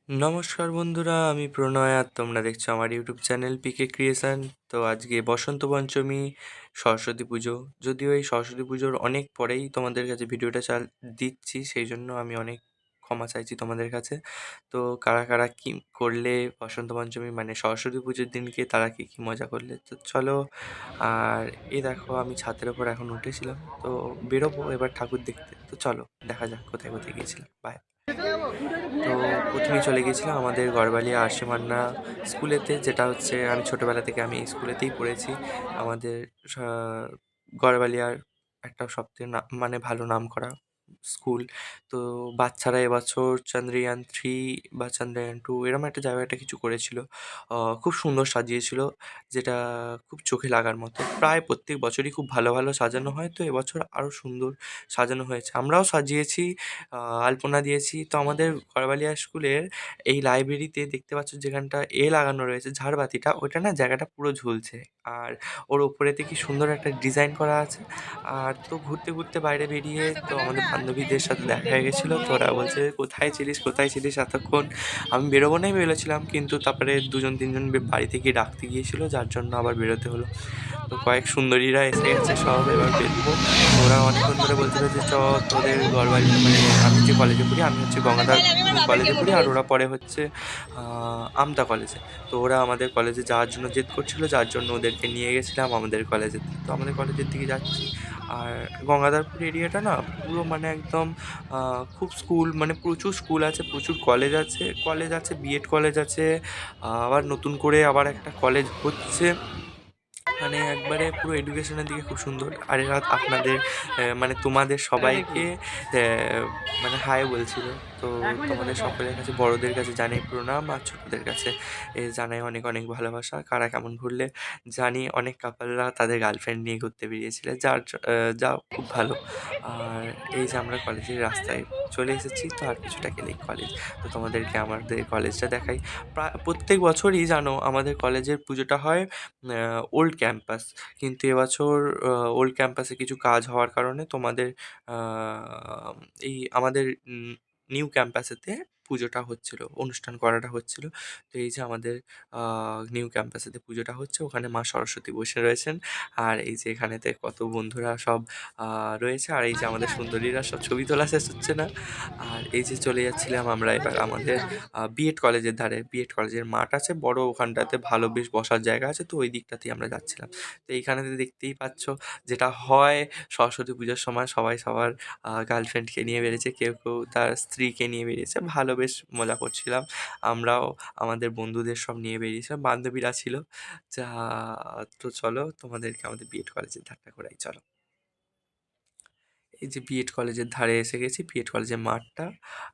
নমস্কার বন্ধুরা, আমি প্রণয় আর তোমরা দেখছো আমার ইউটিউব চ্যানেল পিকে ক্রিয়েশন। তো আজকে বসন্ত পঞ্চমী, সরস্বতী পুজো। যদিও এই সরস্বতী পুজোর অনেক পরেই তোমাদের কাছে ভিডিওটা দিচ্ছি, সেই জন্য আমি অনেক ক্ষমা চাইছি তোমাদের কাছে। তো কারা কারা কী করলে বসন্ত পঞ্চমী মানে সরস্বতী পুজোর দিনকে, তারা কী কী মজা করলে, তো চলো। আর এই দেখো, আমি ছাদের ওপর এখন উঠেছিলাম, তো বেরোবো এবার ঠাকুর দেখতে। তো চলো দেখা যাক কোথায় কোথায় গিয়েছিলাম। বাই। তো প্রথমেই চলে গিয়েছিলাম আমাদের গড়বালিয়া আরসি মান্না স্কুলেতে, যেটা হচ্ছে আমি ছোটোবেলা থেকে আমি এই স্কুলেতেই পড়েছি। আমাদের গড়বালিয়ার একটা সবথেকে মানে ভালো নাম করা স্কুল। তো বাচ্চারা এবছর চন্দ্রয়ান 3 বা চন্দ্রয়ান 2 এরম একটা জায়গাটা কিছু করেছিল। খুব সুন্দর সাজিয়েছিল, যেটা খুব চোখে লাগার মতো। প্রায় প্রত্যেক বছরই খুব ভালো ভালো সাজানো হয়, তো এবছর আরও সুন্দর সাজানো হয়েছে। আমরাও সাজিয়েছি, আলপনা দিয়েছি। তো আমাদের গড়বালিয়া স্কুলের এই লাইব্রেরিতে দেখতে পাচ্ছ যেখানটা লাগানো রয়েছে, ঝাড়বাতিটা, ওটা না জায়গাটা পুরো ঝুলছে। আর ওর ওপরেতে কি সুন্দর একটা ডিজাইন করা আছে। আর তো ঘুরতে ঘুরতে বাইরে বেরিয়ে তো আমাদের বান্ধবীদের সাথে দেখা হয়ে গেছিলো। তো ওরা বলছে, কোথায় ছিলিস এতক্ষণ? আমি বেরোবো নাই বলেছিলাম, কিন্তু তারপরে দুজন তিনজন বাড়ি থেকে ডাকতে গিয়েছিলো, যার জন্য আবার বেরোতে হলো। তো কয়েক সুন্দরীরা এসে গেছে সব, এবার বেরোবো। ওরা অনেকক্ষণ ধরে বলছিল যে তোদের ঘরবাড়ি, মানে আমি যে কলেজে পড়ি, আমি হচ্ছে গঙ্গাধর কলেজে পড়ি, আর ওরা পড়ে হচ্ছে আমতা কলেজে। তো ওরা আমাদের কলেজে যাওয়ার জন্য জেদ করছিল, যার জন্য ওদেরকে নিয়ে গেছিলাম আমাদের কলেজে। তো আমাদের কলেজের দিকে যাচ্ছি। আর গঙ্গাধরপুর এরিয়াটা না পুরো মানে একদম খুব স্কুল, মানে প্রচুর স্কুল আছে, প্রচুর কলেজ আছে, বিএড কলেজ আছে। আবার নতুন করে আবার একটা কলেজ হচ্ছে, মানে একবারে পুরো এডুকেশনের দিকে খুব সুন্দর। আর এরা আপনাদের মানে তোমাদের সবাইকে মানে হাই বলছিল। তো তোমাদের সকলের কাছে, বড়দের কাছে জানাই প্রণাম, আর ছোটদের কাছে জানাই অনেক অনেক ভালোবাসা। কারা কেমন ঘুরলে জানি, অনেক কাপলরা তাদের গার্লফ্রেন্ড নিয়ে ঘুরতে বেরিয়েছিলে, যা খুব ভালো। আর এই যে আমরা কলেজের রাস্তায় চলে এসেছি, তো আর কিছুটা গেলেই কলেজ। তো তোমাদেরকে আমাদের কলেজটা দেখাই। প্রত্যেক বছরই জানো আমাদের কলেজের পুজোটা হয় ওল্ড ক্যাম্পাস, কিন্তু এবছর ওল্ড ক্যাম্পাসে কিছু কাজ হওয়ার কারণে তোমাদের এই আমাদের নিউ ক্যাম্পাসেতে পুজোটা হচ্ছিল, অনুষ্ঠান করাটা হচ্ছিল। তো এই যে আমাদের নিউ ক্যাম্পাসেতে পুজোটা হচ্ছে, ওখানে মা সরস্বতী বসে রয়েছেন। আর এই যে এখানেতে কত বন্ধুরা সব রয়েছে, আর এই যে আমাদের সুন্দরীরা সব ছবি তোলা শেষ হচ্ছে না। আর এই যে চলে যাচ্ছিলাম আমরা এবার আমাদের বিএড কলেজের ধারে। বিএড কলেজের মাঠ আছে বড়, ওখানটাতে ভালো বেশ বসার জায়গা আছে, তো ওই দিকটাতেই আমরা যাচ্ছিলাম। তো এইখানেতে দেখতেই পাচ্ছ যেটা হয় সরস্বতী পুজোর সময়, সবাই সবার গার্লফ্রেন্ডকে নিয়ে বেরিয়েছে, কেউ কেউ তার স্ত্রীকে নিয়ে বেরিয়েছে। ভালো বেশ মজা করছিলাম। আমরাও আমাদের বন্ধুদের সব নিয়ে বেরিয়েছিলাম, বান্ধবীরা ছিল। যা তো চলো তোমাদেরকে আমাদের বিএড কলেজের ধারটা ঘোরাই, চলো। এই যে বিএড কলেজের ধারে এসে গেছি, বিএড কলেজের মাঠটা,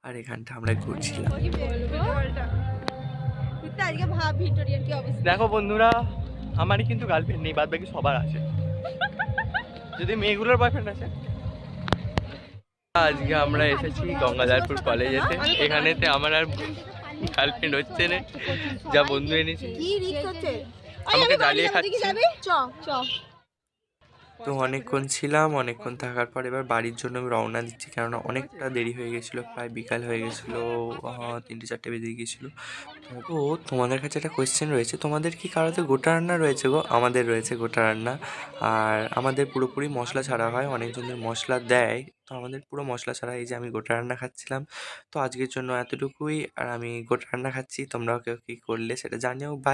আর এখানটা আমরা ঘুরছিলাম। দেখো বন্ধুরা, আমারই কিন্তু গার্লফ্রেন্ড নেই, বাদ বাকি সবার আছে, যদি মেয়েগুলোর বয়ফ্রেন্ড আছে। আজকে আমরা এসেছি গঙ্গাধরপুর কলেজেতে, এখানেতে আমার আর গার্লফ্রেন্ড হচ্ছে না, যা বন্ধু এনেছি আমাকে জ্বালিয়ে খাচ্ছে। তো অনেকক্ষণ ছিলাম, অনেকক্ষণ থাকার পর এবার বাড়ির জন্য আমি রওনা দিচ্ছি, কেননা অনেকটা দেরি হয়ে গেছিলো, প্রায় বিকাল হয়ে গেছিলো, 3-4 বেজে গিয়েছিলো। তো তোমাদের কাছে একটা কোয়েশ্চেন রয়েছে, তোমাদের কি কারোতে গোটা রান্না রয়েছে গো? আমাদের রয়েছে গোটা রান্না। আর আমাদের পুরোপুরি মশলা ছাড়া হয়, অনেকজনের মশলা দেয়, তো আমাদের পুরো মশলা ছাড়া। এই যে আমি গোটা রান্না খাচ্ছিলাম। তো আজকের জন্য এতটুকুই, আর আমি গোটা রান্না খাচ্ছি। তোমরাও কেউ কী করলে সেটা জানিও। বাই।